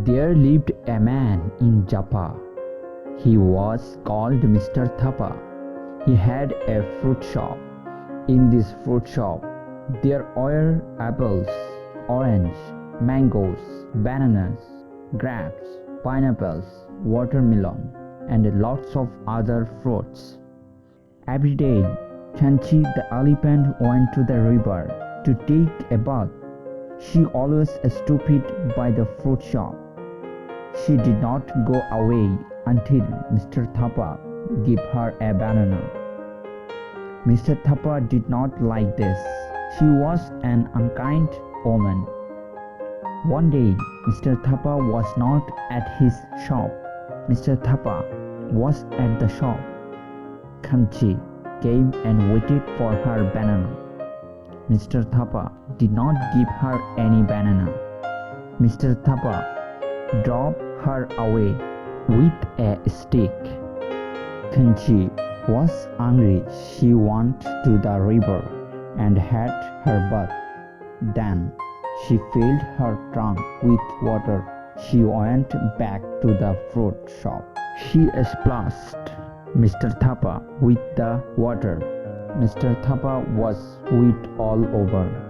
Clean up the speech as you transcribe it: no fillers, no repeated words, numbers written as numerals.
There lived a man in Japa. He was called Mr. Thapa. He had a fruit shop. In this fruit shop, there were apples, orange, mangoes, bananas, grapes, pineapples, watermelon, and lots of other fruits. Every day, Chanchi the elephant went to the river to take a bath. She always stood by the fruit shop. She did not go away until Mr. Thapa gave her a banana. Mr. Thapa did not like this. She was an unkind woman. One day, Mr. Thapa was not at his shop. Mr. Thapa was at the shop. Kanchi came and waited for her banana. Mr. Thapa did not give her any banana. Mr. Thapa drove her away with a stick. Kanchi was angry. She went to the river and had her bath. Then she filled her trunk with water. She went back to the fruit shop. She splashed Mr. Thapa with the water. Mr. Thapa was wet all over.